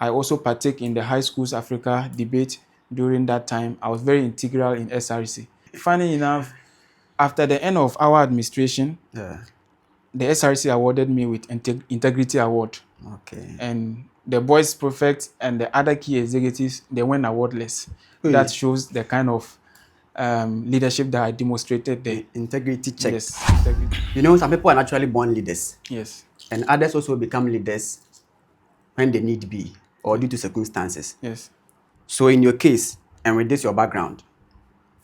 I also partake in the High Schools Africa debate during that time. I was very integral in SRC. Funny enough, after the end of our administration, the SRC awarded me with Integrity Award. Okay. And the boys prefect and the other key executives, they went awardless. Really? That shows the kind of leadership that I demonstrated there. Integrity check. Yes, integrity. You know, some people are naturally born leaders. Yes. And others also become leaders when they need be or due to circumstances. Yes. So in your case, and with this your background,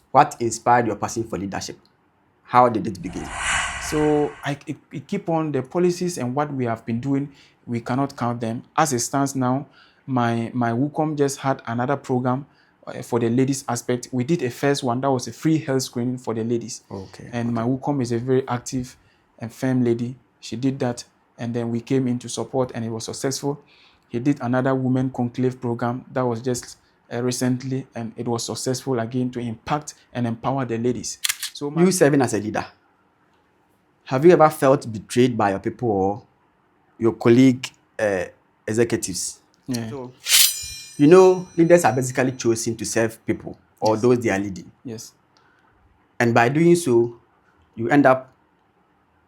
what inspired your passion for leadership? How did it begin? So I keep on the policies and what we have been doing, we cannot count them. As it stands now, my WUCOM just had another program for the ladies aspect. We did a first one that was a free health screening for the ladies. Okay. And my WUCOM is a very active and firm lady. She did that, and then we came in to support, and it was successful. He did another women conclave program that was just recently, and it was successful again to impact and empower the ladies. So you serving as a leader, have you ever felt betrayed by your people or your colleague executives? Yeah. So, you know, leaders are basically chosen to serve people or Yes. those they are leading. Yes. And by doing so, you end up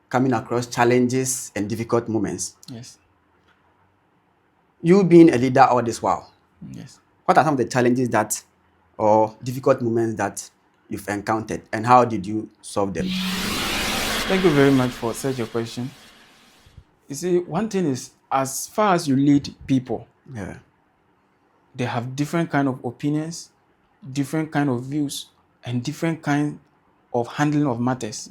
coming across challenges and difficult moments. Yes. You being a leader all this while, Yes. what are some of the challenges that or difficult moments that you've encountered, and how did you solve them? Thank you very much for such a question. You see, one thing is, as far as you lead people, they have different kind of opinions, different kind of views, and different kind of handling of matters.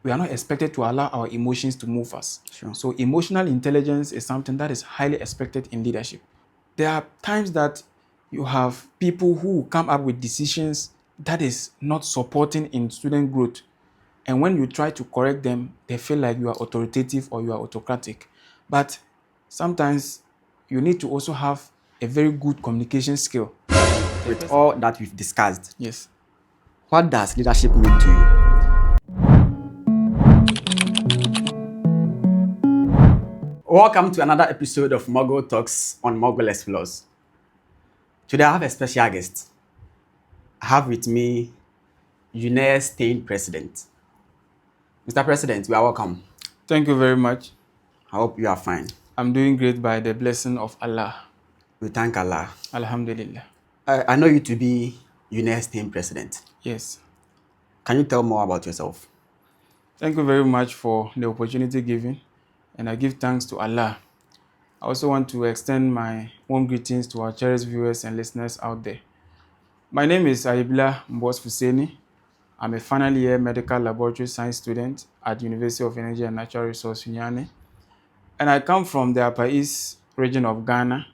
We are not expected to allow our emotions to move us. Sure. So emotional intelligence is something that is highly expected in leadership. There are times that you have people who come up with decisions that is not supporting in student growth. And when you try to correct them, they feel like you are authoritative or you are autocratic. But sometimes you need to also have a very good communication skill. With all that we've discussed, Yes. what does leadership mean to you? Welcome to another episode of Mogul Talks on Mogul Explores. Today I have a special guest. I have with me UENR TEIN President. Mr. President, we are welcome. Thank you very much. I hope you are fine. I'm doing great by the blessing of Allah. We thank Allah. Alhamdulillah. I know you to be UENR TEIN President. Yes. Can you tell more about yourself? Thank you very much for the opportunity given, and I give thanks to Allah. I also want to extend my warm greetings to our cherished viewers and listeners out there. My name is Ayibla Mbos Fuseni. I'm a final year medical laboratory science student at University of Energy and Natural Resource Sunyani. And I come from the Upper East region of Ghana,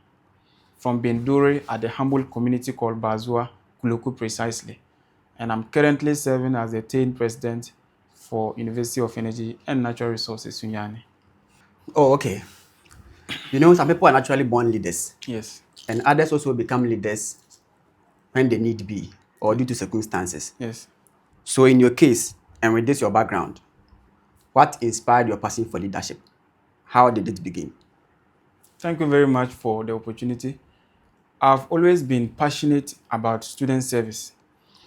from Bendure at the humble community called Bazua, Kuluku precisely. And I'm currently serving as the TEIN President for University of Energy and Natural Resources Sunyani. Oh, okay. You know, some people are naturally born leaders. Yes. And others also become leaders when they need be or due to circumstances. Yes. So in your case, and with this your background, what inspired your passion for leadership? How did it begin? Thank you very much for the opportunity. I've always been passionate about student service.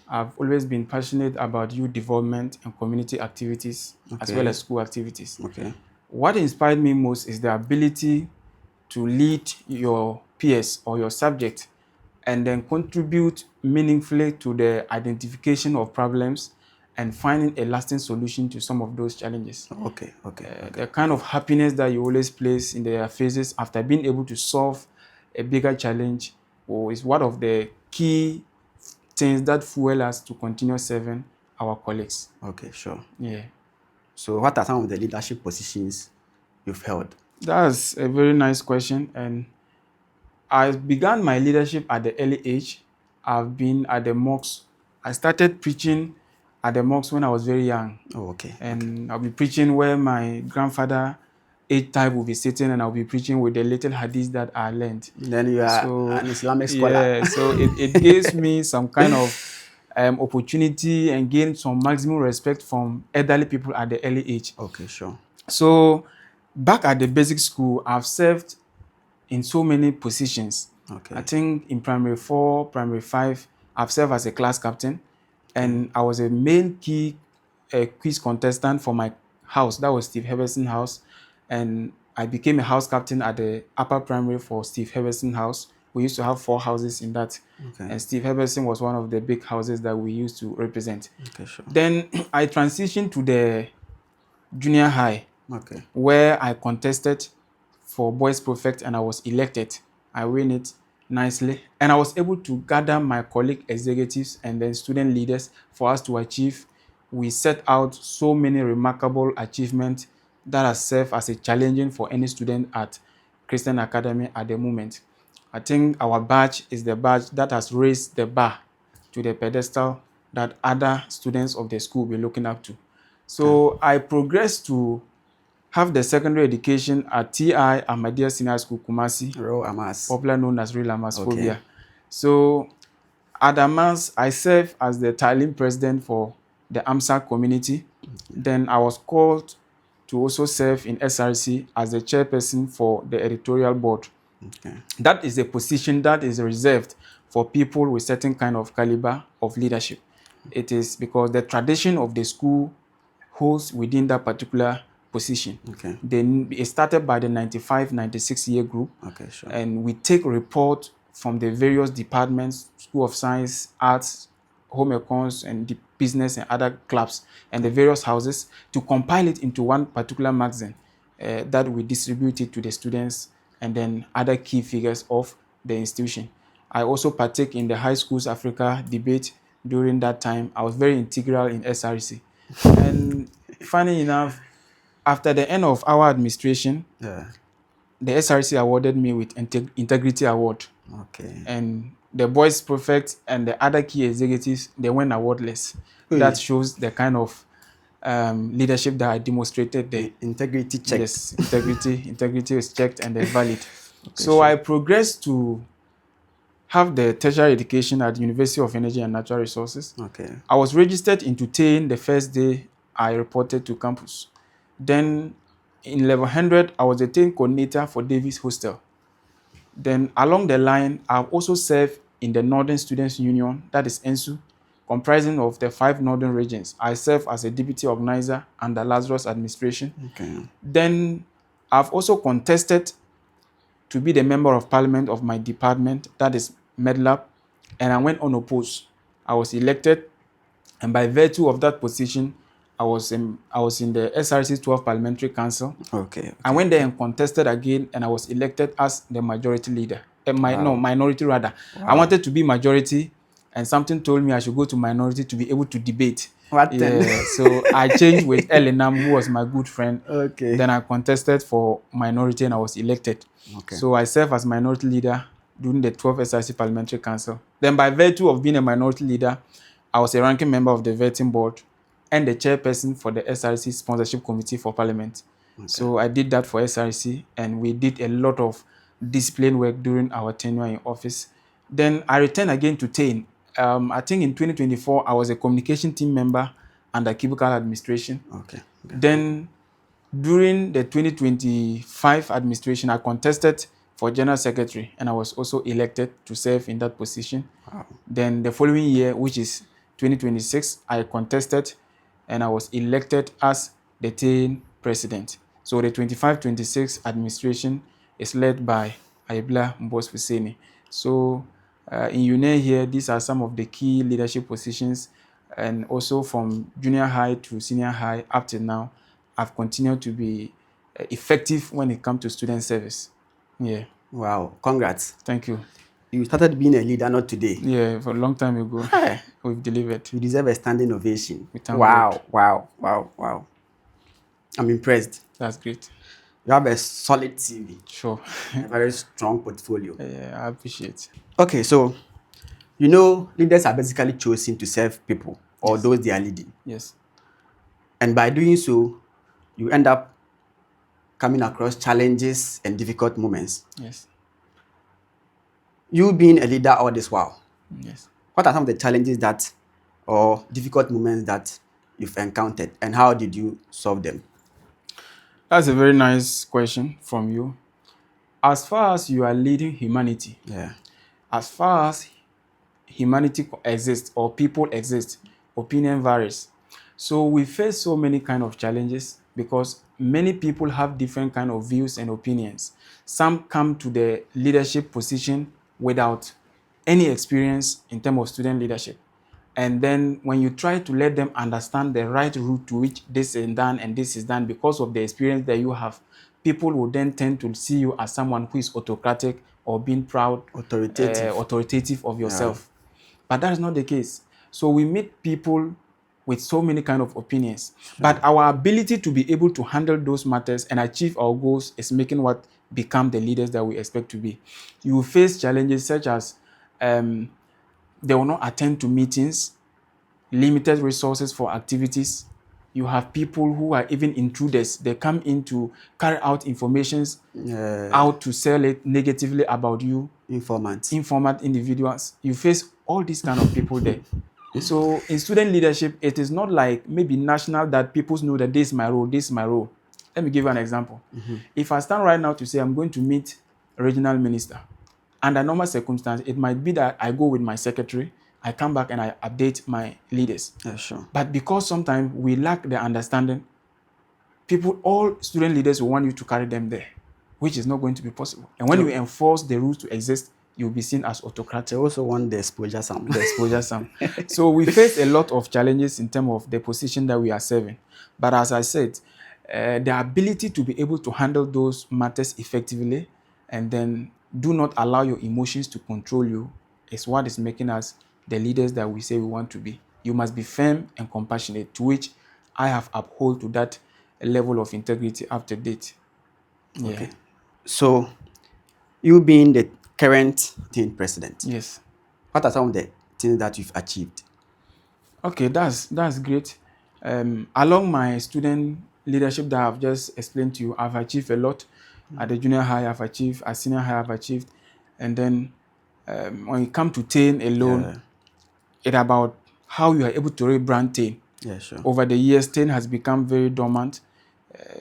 I've always been passionate about youth development and community activities, as well as school activities. Okay. What inspired me most is the ability to lead your peers or your subject and then contribute meaningfully to the identification of problems and finding a lasting solution to some of those challenges. Okay. The kind of happiness that you always place in their faces after being able to solve a bigger challenge is one of the key things that fuel us to continue serving our colleagues. Okay, sure. Yeah. So what are some of the leadership positions you've held? That's a very nice question. And I began my leadership at the early age. I've been at the mosque. I started preaching at the mosque when I was very young. Oh, okay. And I'll be preaching where my grandfather age type will be sitting, and I'll be preaching with the little hadiths that I learned. Then you are an Islamic scholar. Yeah, so it gives me some kind of opportunity and gain some maximum respect from elderly people at the early age. Okay, sure. So back at the basic school, I've served in so many positions. Okay. I think in primary 4, primary 5, I've served as a class captain, and I was a main key quiz contestant for my house. That was Steve Heberson House, and I became a house captain at the upper primary for Steve Heberson House. We used to have 4 houses in that, Okay. and Steve Heberson was one of the big houses that we used to represent. Okay, sure. Then I transitioned to the junior high, Okay. where I contested for boys prefect and I was elected. I win it nicely, and I was able to gather my colleague executives and then student leaders for us to achieve. We set out so many remarkable achievements that has served as a challenging for any student at Christian Academy at the moment. I think our badge is the badge that has raised the bar to the pedestal that other students of the school will be looking up to. So I progressed to have the secondary education at TI Ahmadiyya Senior School, Kumasi, Real Amas. popular known as Real Amas Okay. Phobia. So at Amas, I served as the TEIN President for the AMSA community. Then I was called to also serve in SRC as the chairperson for the editorial board. Okay. That is a position that is reserved for people with certain kind of caliber of leadership. It is because the tradition of the school holds within that particular position. Okay. Then it started by the 95-96 year group, Okay, sure. and we take report from the various departments, School of Science, Arts, Home Econs, and the business and other clubs, and the various houses to compile it into one particular magazine that we distribute it to the students and then other key figures of the institution. I also partake in the High Schools Africa debate during that time. I was very integral in SRC. And funny enough, after the end of our administration, Yeah. the SRC awarded me with Integrity Award. Okay. And the boys prefect and the other key executives, they went awardless. Really? That shows the kind of leadership that I demonstrated there. Integrity checked. Yes, integrity is checked and they're valid. So sure. I progressed to have the tertiary education at the University of Energy and Natural Resources. Okay. I was registered into TEIN the first day I reported to campus. Then in level 100, I was the TEIN coordinator for Davis Hostel. Then along the line, I've also served in the Northern Students Union, that is ENSU, comprising of the 5 northern regions. I serve as a deputy organizer under Lazarus administration. Okay. Then I've also contested to be the member of parliament of my department, that is Medlab, and I went unopposed. I was elected, and by virtue of that position, I was in the SRC 12 Parliamentary Council. Okay. I went there and contested again, and I was elected as the majority leader. Minority rather. I wanted to be majority, and something told me I should go to minority to be able to debate. What then? So I changed with Elinam, who was my good friend. Okay. Then I contested for minority, and I was elected. Okay. So I served as minority leader during the 12th SRC Parliamentary Council. Then by virtue of being a minority leader, I was a ranking member of the vetting board and the chairperson for the SRC Sponsorship Committee for Parliament. So I did that for SRC, and we did a lot of discipline work during our tenure in office. Then I returned again to TEIN. I think in 2024, I was a communication team member under Cubicle Administration. Okay. Then during the 2025 administration, I contested for General Secretary, and I was also elected to serve in that position. Wow. Then the following year, which is 2026, I contested and I was elected as the TEIN President. So the 25-26 administration is led by Aibla Mbos Husseini. So in UNER here, these are some of the key leadership positions, and also from junior high to senior high up to now, I've continued to be effective when it comes to student service. Yeah. Wow. Congrats. Thank you. You started being a leader not today. Yeah, for a long time ago, Hey. we've delivered. You deserve a standing ovation. We thank Wow. God. Wow. Wow. Wow. I'm impressed. That's great. You have a solid CV, Sure. a very strong portfolio. Yeah, I appreciate. Okay, so leaders are basically chosen to serve people or those they are leading. Yes. And by doing so, you end up coming across challenges and difficult moments. Yes. You being a leader all this while, Yes. what are some of the challenges or difficult moments that you've encountered, and how did you solve them? That's a very nice question from you. as far as you are leading humanity, Yeah. as far as humanity exists or people exist, opinion varies. So we face so many kind of challenges because many people have different kind of views and opinions. Some come to the leadership position without any experience in terms of student leadership. And then when you try to let them understand the right route to which this is done and this is done because of the experience that you have, people will then tend to see you as someone who is autocratic or being proud, Authoritative. authoritative of Yeah. yourself. But that is not the case. So we meet people with so many kind of opinions. But our ability to be able to handle those matters and achieve our goals is making what become the leaders that we expect to be. You will face challenges such as they will not attend to meetings, limited resources for activities. You have people who are even intruders. They come in to carry out informations out to sell it negatively about you. Informant. Informal individuals. You face all these kind of people there. So in student leadership, it is not like maybe national that people know that this is my role, this is my role. Let me give you an example. If I stand right now to say I'm going to meet a regional minister, under normal circumstance, it might be that I go with my secretary, I come back and I update my leaders. Yeah, sure. But because sometimes we lack the understanding, people, all student leaders will want you to carry them there, which is not going to be possible. And when you enforce the rules to exist, you'll be seen as They autocratic. also want the exposure some. The exposure some. So we face a lot of challenges in terms of the position that we are serving. But as I said, the ability to be able to handle those matters effectively and then do not allow your emotions to control you is what is making us the leaders that we say we want to be. You must be firm and compassionate, to which I have upheld to that level of integrity up to date. Yeah. Okay. So, you being the current TEIN president, Yes. what are some of the things that you've achieved? Okay, that's great. Along my student leadership that I've just explained to you, I've achieved a lot. At the junior high, I've achieved. At senior high, I've achieved. And then when it comes to TEIN alone, it's about how you are able to rebrand TEIN. Yeah, sure. Over the years, TEIN has become very dormant.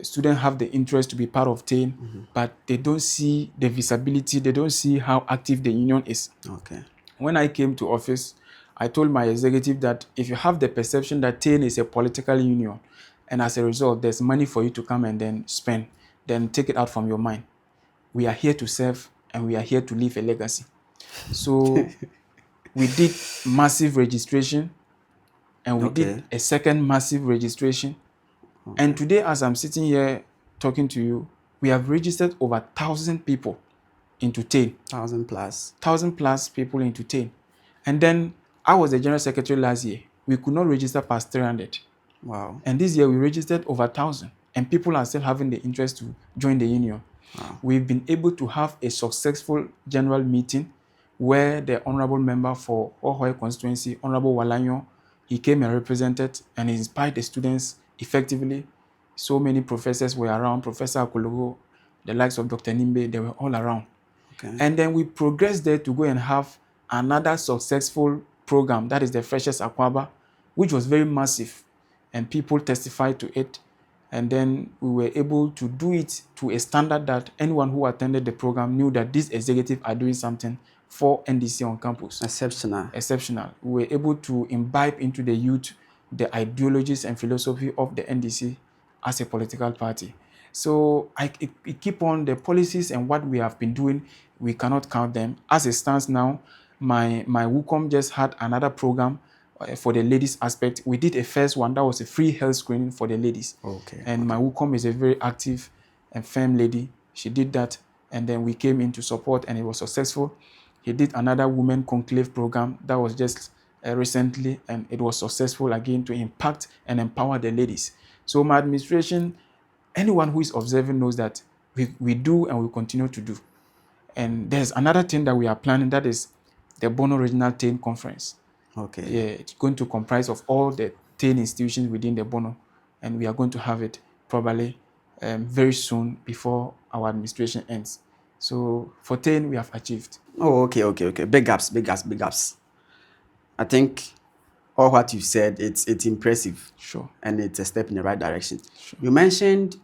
Students have the interest to be part of TEIN, but they don't see the visibility. They don't see how active the union is. Okay. When I came to office, I told my executive that if you have the perception that TEIN is a political union, and as a result, there's money for you to come and then spend, then take it out from your mind. We are here to serve and we are here to leave a legacy. So we did massive registration and we did a second massive registration. And today, as I'm sitting here talking to you, we have registered over 1,000 people into TEIN. 1,000 plus. 1,000 plus people into TEIN. And then I was the general secretary last year. We could not register past 300. Wow. And this year we registered over 1,000. And people are still having the interest to join the union. Wow. We've been able to have a successful general meeting where the honorable member for Ohoe constituency, Honorable Walanyo, he came and represented and inspired the students effectively. So many professors were around, Professor Akologo, the likes of Dr. Nimbe, they were all around. Okay. And then we progressed there to go and have another successful program, that is the Freshers Akwaba, which was very massive, and people testified to it. And then we were able to do it to a standard that anyone who attended the program knew that these executives are doing something for NDC on campus. Exceptional. Exceptional. We were able to imbibe into the youth the ideologies and philosophy of the NDC as a political party. So it keep on the policies and what we have been doing, we cannot count them. As it stands now, my WUCOM just had another program for the ladies aspect. We did a first one that was a free health screening for the ladies. Okay. And my WUCOM is a very active and firm lady. She did that, and then we came in to support, and it was successful. He did another women conclave program that was just recently, and it was successful again to impact and empower the ladies. So my administration, anyone who is observing knows that we do and we continue to do. And there's another thing that we are planning, that is the Bono Regional TEIN Conference. Okay. Yeah, it's going to comprise of all the TEIN institutions within the Bono, and we are going to have it probably very soon before our administration ends. So for TEIN, we have achieved. Oh, okay. Big gaps. I think all what you said, it's impressive. Sure. And it's a step in the right direction. Sure. You mentioned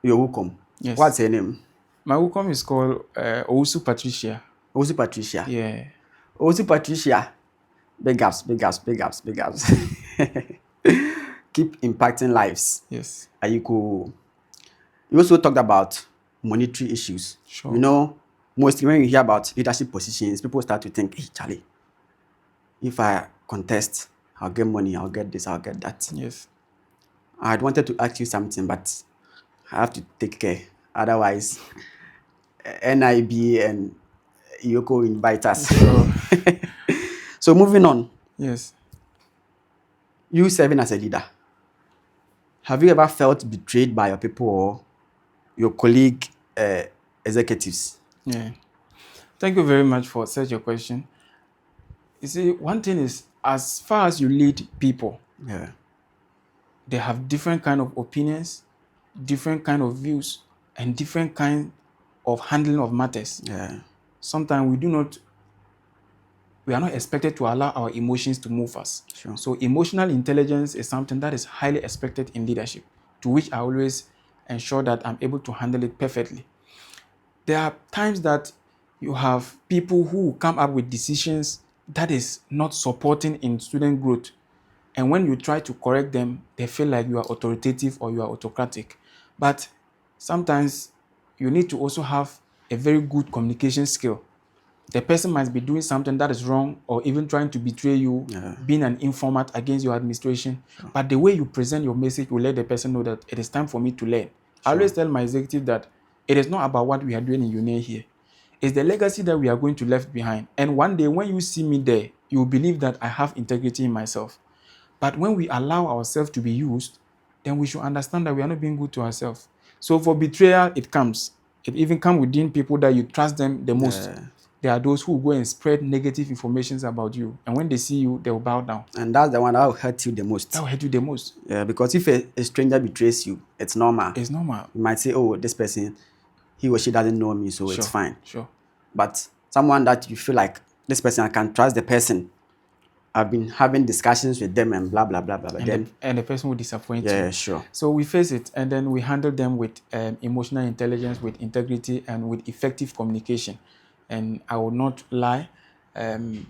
your WUCOM. Yes. What's her name? My welcome is called Owusu Patricia. Owusu Patricia. Yeah. Owusu Patricia. Big ups, big ups, big ups, big ups. Keep impacting lives. Yes. You also talked about monetary issues. Sure. You know, mostly when you hear about leadership positions, people start to think, hey, Charlie, if I contest, I'll get money, I'll get this, I'll get that. Yes. I wanted to ask you something, but I have to take care. Otherwise, NIB and Yoko invite us. Sure. So moving on, Yes. you serving as a leader, have you ever felt betrayed by your people or your colleague executives? Yeah. Thank you very much for such a question. You see, one thing is, as far as you lead people, Yeah. they have different kind of opinions, different kind of views, and different kind of handling of matters. Yeah. Sometimes we are not expected to allow our emotions to move us. Sure. So emotional intelligence is something that is highly expected in leadership, to which I always ensure that I'm able to handle it perfectly. There are times that you have people who come up with decisions that is not supporting in student growth. And when you try to correct them, they feel like you are authoritative or you are autocratic. But sometimes you need to also have a very good communication skill. The person might be doing something that is wrong or even trying to betray you, being an informant against your administration. Sure. But the way you present your message will let the person know that it is time for me to learn. Sure. I always tell my executive that it is not about what we are doing in UNIA here. It's the legacy that we are going to leave behind. And one day when you see me there, you will believe that I have integrity in myself. But when we allow ourselves to be used, then we should understand that we are not being good to ourselves. So for betrayal, it comes. It even comes within people that you trust them the most. Yeah. There are those who go and spread negative information about you. And when they see you, they will bow down. And that's the one that will hurt you the most. That will hurt you the most. Yeah, because if a stranger betrays you, it's normal. It's normal. You might say, oh, this person, he or she doesn't know me, so it's fine. Sure. But someone that you feel like, this person, I can trust the person. I've been having discussions with them and blah, blah, blah, blah. And the person will disappoint you. Yeah, sure. So we face it, and then we handle them with emotional intelligence, with integrity, and with effective communication. And I will not lie,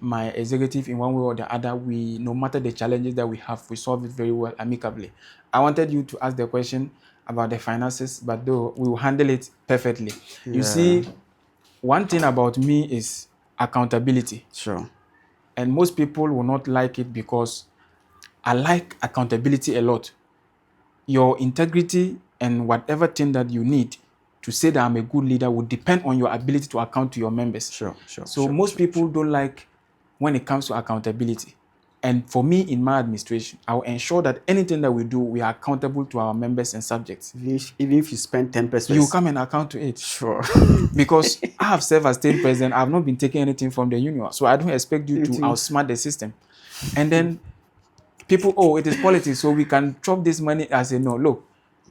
my executive in one way or the other, no matter the challenges that we have, we solve it very well amicably. I wanted you to ask the question about the finances, but though we will handle it perfectly. Yeah. You see, one thing about me is accountability. Sure. And most people will not like it because I like accountability a lot. Your integrity and whatever thing that you need to say that I'm a good leader will depend on your ability to account to your members. Sure. So most people don't like when it comes to accountability. And for me, in my administration, I will ensure that anything that we do, we are accountable to our members and subjects. Even if you spend 10%, you come and account to it. Sure. Because I have served as TEIN President, I have not been taking anything from the union. So I don't expect you to outsmart the system. And then people, it is politics, so we can chop this money. I say, no, look,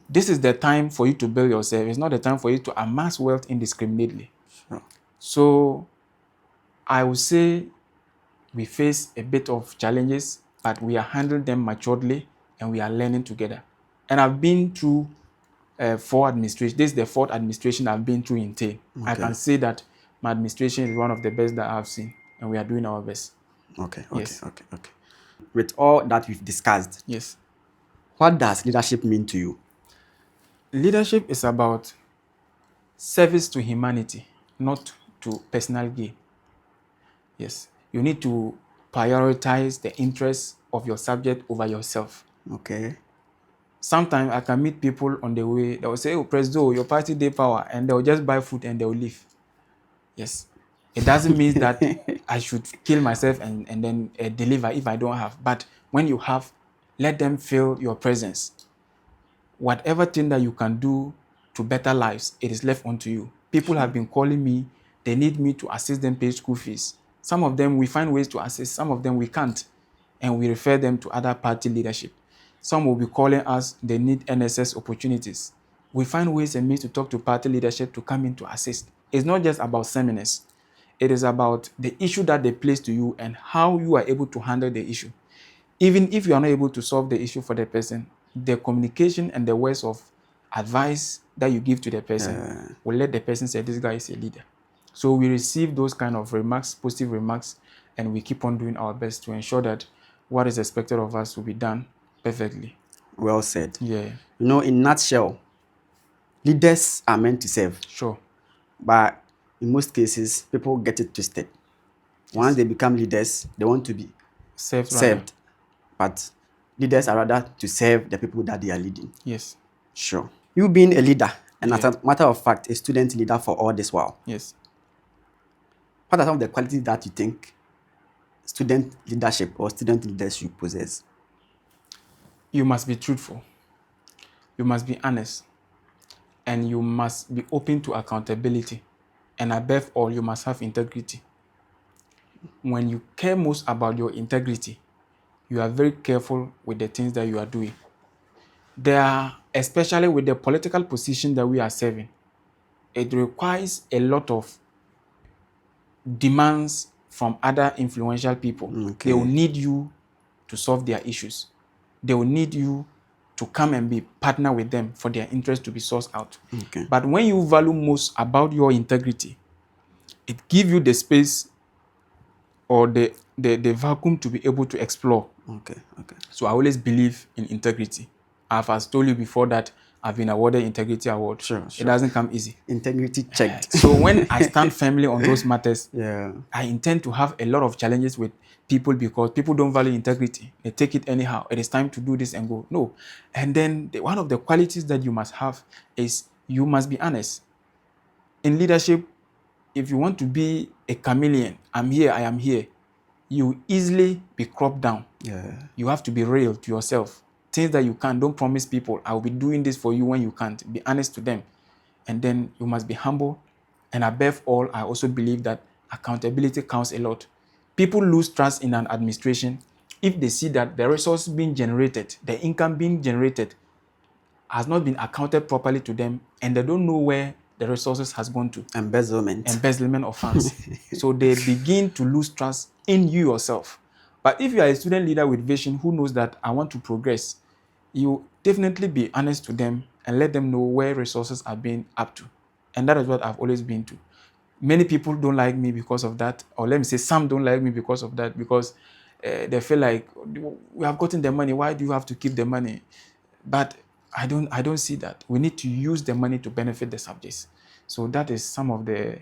this is the time for you to build yourself. It's not the time for you to amass wealth indiscriminately. Sure. So I would say we face a bit of challenges, but we are handling them maturely and we are learning together. And I've been through 4 administrations. This is the 4th administration I've been through in TEIN. Okay. I can say that my administration is one of the best that I've seen, and we are doing our best. Okay. With all that we've discussed, yes, what does leadership mean to you? Leadership is about service to humanity, not to personal gain. Yes, you need to prioritize the interests of your subject over yourself. Okay. Sometimes I can meet people on the way, they will say, oh, President, your party day power, and they will just buy food and they will leave. Yes. It doesn't mean that I should kill myself and then deliver if I don't have. But when you have, let them feel your presence. Whatever thing that you can do to better lives, it is left unto you. People have been calling me. They need me to assist them pay school fees. Some of them, we find ways to assist. Some of them, we can't. And we refer them to other party leadership. Some will be calling us, they need NSS opportunities. We find ways and means to talk to party leadership to come in to assist. It's not just about seminars. It is about the issue that they place to you and how you are able to handle the issue. Even if you are not able to solve the issue for the person, the communication and the words of advice that you give to the person will let the person say, this guy is a leader. So we receive those kind of remarks, positive remarks, and we keep on doing our best to ensure that what is expected of us will be done perfectly. Well said. Yeah. You know, in nutshell, leaders are meant to serve. Sure. But in most cases, people get it twisted. Once they become leaders, they want to be served. But leaders are rather to serve the people that they are leading. Yes. Sure. You being a leader, and as a matter of fact, a student leader for all this while. Yes. What are some of the qualities that you think student leadership or student leaders should possess? You must be truthful. You must be honest. And you must be open to accountability. And above all, you must have integrity. When you care most about your integrity, you are very careful with the things that you are doing. There are, especially with the political position that we are serving, it requires a lot of demands from other influential people. Okay. They will need you to solve their issues. They will need you to come and be partner with them for their interest to be sourced out. Okay. But when you value most about your integrity, it gives you the space or the vacuum to be able to explore. Okay. So I always believe in integrity. I've told you before that I've been awarded integrity award. Sure. It doesn't come easy. Integrity checked. So when I stand firmly on those matters, I intend to have a lot of challenges with people because people don't value integrity. They take it anyhow. It is time to do this and go. No. And then one of the qualities that you must have is you must be honest. In leadership, if you want to be a chameleon, I'm here, I am here, you easily be cropped down. You have to be real to yourself. Things that you can't, don't promise people, I will be doing this for you when you can't. Be honest to them. And then you must be humble. And above all, I also believe that accountability counts a lot. People lose trust in an administration if they see that the resource being generated, the income being generated, has not been accounted properly to them, and they don't know where the resources has gone to. Embezzlement of funds. So they begin to lose trust in you yourself. But if you are a student leader with vision who knows that I want to progress, you definitely be honest to them and let them know where resources are being up to. And that is what I've always been to. Many people don't like me because of that, or let me say some don't like me because of that, because they feel like we have gotten the money, why do you have to keep the money? But I don't see that. We need to use the money to benefit the subjects. So that is some of the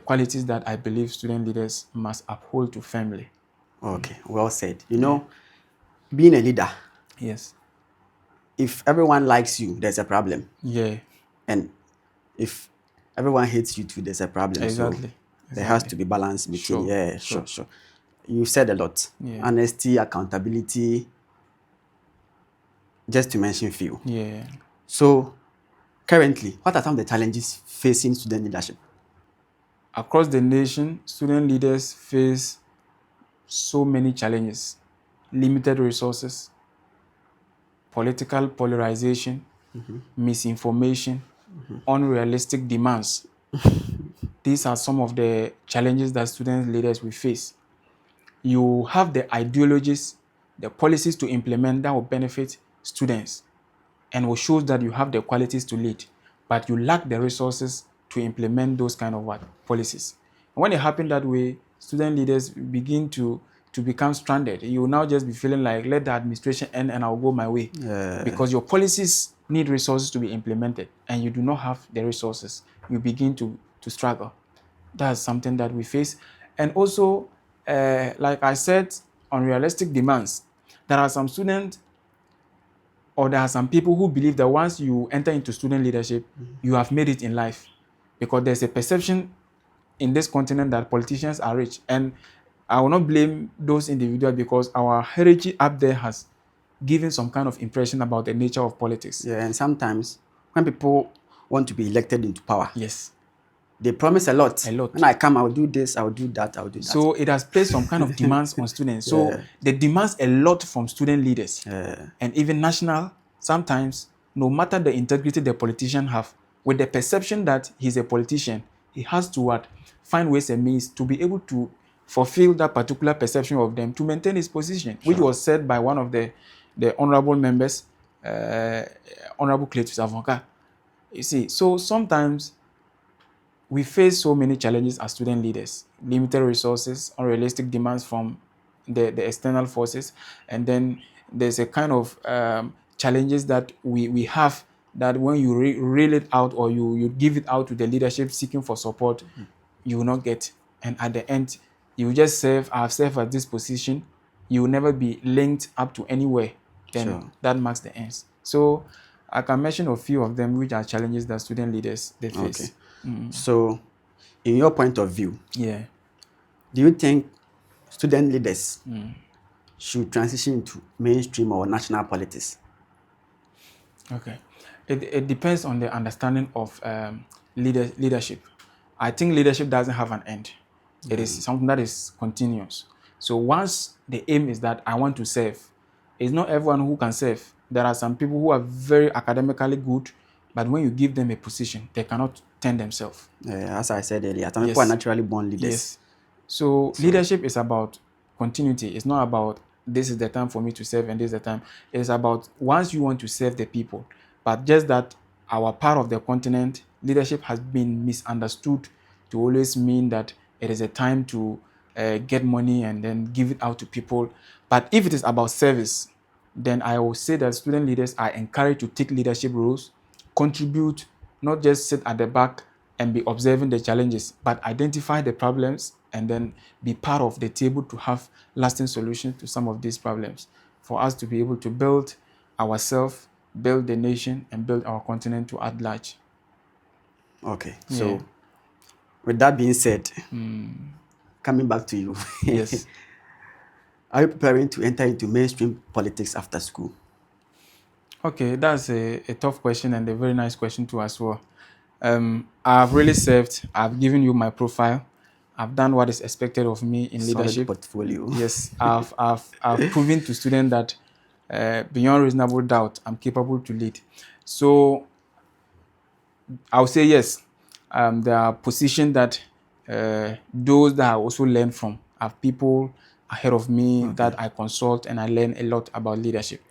qualities that I believe student leaders must uphold to firmly. Okay, well said. You know, being a leader, yes, if everyone likes you, there's a problem. Yeah. And if everyone hates you too, there's a problem. Exactly. So there has to be balance between. Sure. Sure. You said a lot. Yeah. Honesty, accountability, just to mention a few. Yeah. So currently, what are some of the challenges facing student leadership? Across the nation, student leaders face so many challenges. Limited resources, political polarization, misinformation, unrealistic demands. These are some of the challenges that student leaders will face. You have the ideologies, the policies to implement that will benefit students and will show that you have the qualities to lead, but you lack the resources to implement those kind of policies. And when it happens that way, student leaders begin to become stranded. You will now just be feeling like, let the administration end and I'll go my way. Because your policies need resources to be implemented and you do not have the resources. You begin to struggle. That's something that we face. And also, like I said, unrealistic demands. There are some students or there are some people who believe that once you enter into student leadership, you have made it in life. Because there's a perception in this continent that politicians are rich. And I will not blame those individuals because our heritage up there has given some kind of impression about the nature of politics. Yeah, and sometimes when people want to be elected into power, yes, they promise a lot. When I come, I'll do this, I'll do that, I'll do that. So it has placed some kind of demands on students. So they demands a lot from student leaders. And even national, sometimes, no matter the integrity the politician have, with the perception that he's a politician, he has to find ways and means to be able to fulfill that particular perception of them to maintain his position, which was said by one of the honorable members, Honorable Cletus Avonka, You see, so sometimes we face so many challenges as student leaders: limited resources, unrealistic demands from the external forces, and then there's a kind of challenges that we have, that when you reel it out, or you give it out to the leadership seeking for support, you will not get. And at the end, you will just serve, I have served at this position, you will never be linked up to anywhere. Then Sure. that marks the ends. So I can mention a few of them, which are challenges that student leaders they Okay. face. So, in your point of view, Yeah. do you think student leaders should transition into mainstream or national politics? Okay. It depends on the understanding of leadership. I think leadership doesn't have an end. It is something that is continuous. So once the aim is that I want to serve, it's not everyone who can serve. There are some people who are very academically good, but when you give them a position, they cannot turn themselves. As I said earlier, some people are Yes. naturally born leaders. Yes. So So, leadership is about continuity. It's not about this is the time for me to serve and this is the time. It's about once you want to serve the people, but just that our part of the continent, leadership has been misunderstood to always mean that it is a time to get money and then give it out to people. But if it is about service, then I will say that student leaders are encouraged to take leadership roles, contribute, not just sit at the back and be observing the challenges, but identify the problems and then be part of the table to have lasting solutions to some of these problems for us to be able to build ourselves, build the nation, and build our continent to at large. okay. Yeah. So, with that being said, coming back to you, Yes. are you preparing to enter into mainstream politics after school? Okay, that's a tough question and a very nice question too as well. I've really served. I've given you my profile. I've done what is expected of me in Solid leadership. portfolio. Yes, I've proven to students that beyond reasonable doubt, I'm capable to lead. So I'll say yes. There are positions that those that I also learn from are people ahead of me Okay. that I consult and I learn a lot about leadership.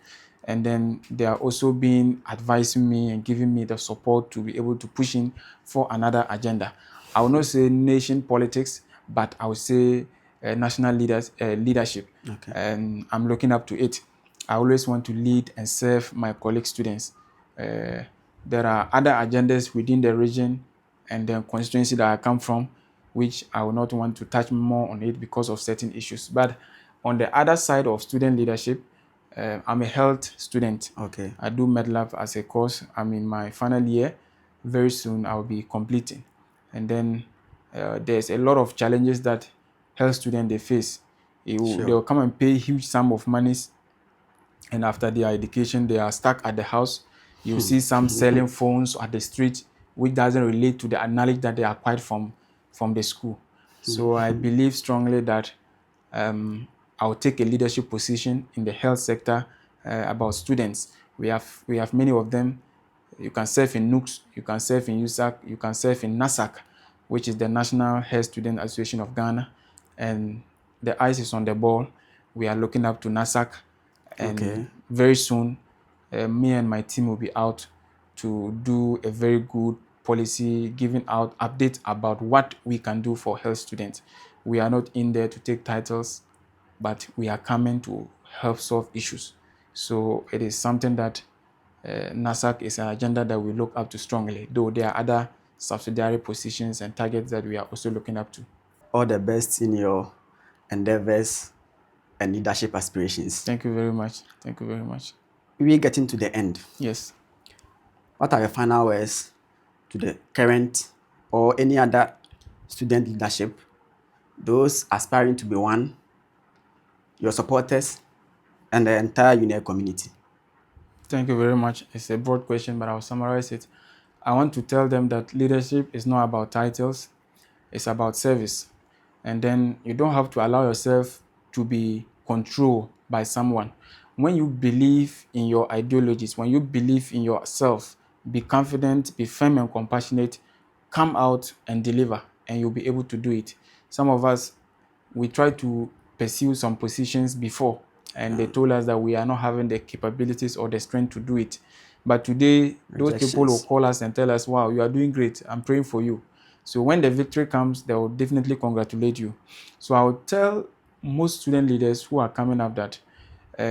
And then they are also being advising me and giving me the support to be able to push in for another agenda. I will not say nation politics, but I will say national leadership. Okay. And I'm looking up to it. I always want to lead and serve my colleague students. Uh, there are other agendas within the region and the constituency that I come from, which I will not want to touch more on it because of certain issues. But on the other side of student leadership, I'm a health student. Okay. I do MedLab as a course. I'm in my final year. Very soon I'll be completing. And then there's a lot of challenges that health students they face. Sure. They'll come and pay huge sum of monies, and after their education they are stuck at the house. You see some selling phones at the street, which doesn't relate to the knowledge that they acquired from the school. So I believe strongly that I'll take a leadership position in the health sector. About students, we have many of them. You can serve in NUCS, you can serve in USAC, you can serve in NASAC, which is the National Health Student Association of Ghana. And the eyes is on the ball. We are looking up to NASAC, Okay. and very soon, me and my team will be out to do a very good policy, giving out updates about what we can do for health students. We are not in there to take titles, but we are coming to help solve issues. So it is something that NASAC is an agenda that we look up to strongly, though there are other subsidiary positions and targets that we are also looking up to. All the best in your endeavors and leadership aspirations. Thank you very much. Thank you very much. We're getting to the end. Yes. What are your final words to the current or any other student leadership, those aspiring to be one, your supporters, and the entire UNER community? Thank you very much. It's a broad question, but I'll summarize it. I want to tell them that leadership is not about titles, it's about service. And then you don't have to allow yourself to be controlled by someone. When you believe in your ideologies, when you believe in yourself, be confident, be firm and compassionate, come out and deliver, and you'll be able to do it. Some of us, we tried to pursue some positions before, and they told us that we are not having the capabilities or the strength to do it. But today, those people will Rejections. call us and tell us, wow, you are doing great. I'm praying for you. So when the victory comes, they will definitely congratulate you. So I will tell most student leaders who are coming up that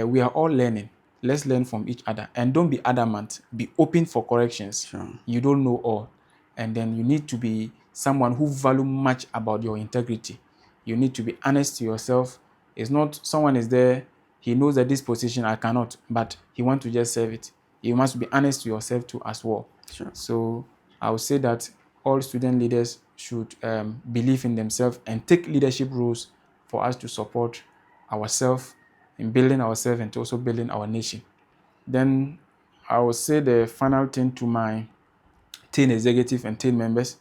we are all learning. Let's learn from each other. And don't be adamant. Be open for corrections. Sure. You don't know all. And then you need to be someone who value much about your integrity. You need to be honest to yourself. It's not someone is there, he knows that this position I cannot, but he wants to just serve it. You must be honest to yourself too as well. Sure. So I would say that all student leaders should believe in themselves and take leadership roles for us to support ourselves in building ourselves and also building our nation. Then I would say the final thing to my TEIN executive and TEIN members,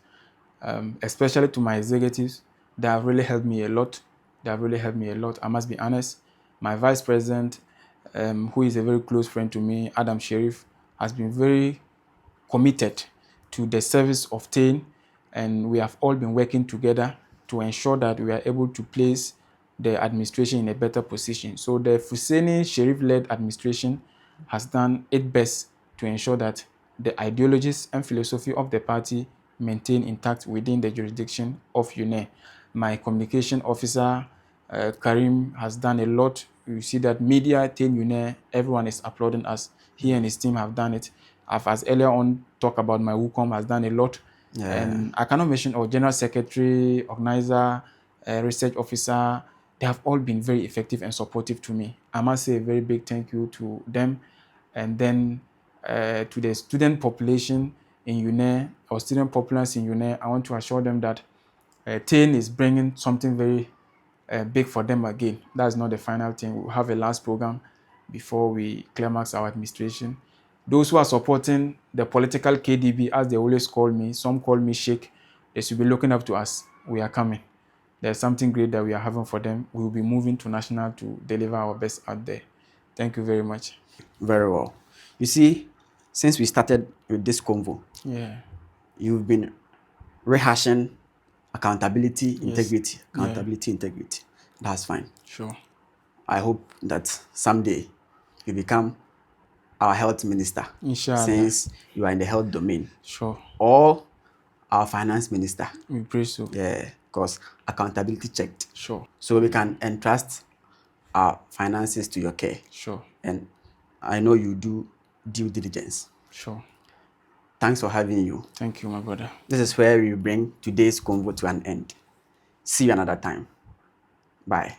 especially to my executives, they have really helped me a lot. They have really helped me a lot. I must be honest. My vice president, who is a very close friend to me, Adam Sherif, has been very committed to the service of TEIN, and we have all been working together to ensure that we are able to place the administration in a better position. So the Fuseni Sherif-led administration has done its best to ensure that the ideologies and philosophy of the party maintain intact within the jurisdiction of UNE. My communication officer, Karim, has done a lot. You see that media, TEIN UNE, everyone is applauding us. He and his team have done it. I've, as earlier on, talked about my WUCOM has done a lot. Yeah. And I cannot mention our general secretary, organizer, research officer. They have all been very effective and supportive to me. I must say a very big thank you to them. And then to the student population in UNE, or student populace in UNE, I want to assure them that TEIN is bringing something very big for them again. That's not the final thing. We'll have a last program before we climax our administration. Those who are supporting the political KDB, as they always call me, some call me Sheikh, they should be looking up to us. We are coming. There's something great that we are having for them. We will be moving to national to deliver our best out there. Thank you very much. Very well. You see, since we started with this convo, Yeah. you've been rehashing accountability, Yes. integrity, Yeah. accountability, integrity. That's fine. Sure. I hope that someday you become our health minister, Inshallah. since you are in the health domain, Sure. or our finance minister. We pray so. Yeah, because accountability checked. Sure. So we can entrust our finances to your care. Sure. And I know you do due diligence. Sure. Thanks for having you. Thank you, my brother. This is where we bring today's convo to an end. See you another time. Bye.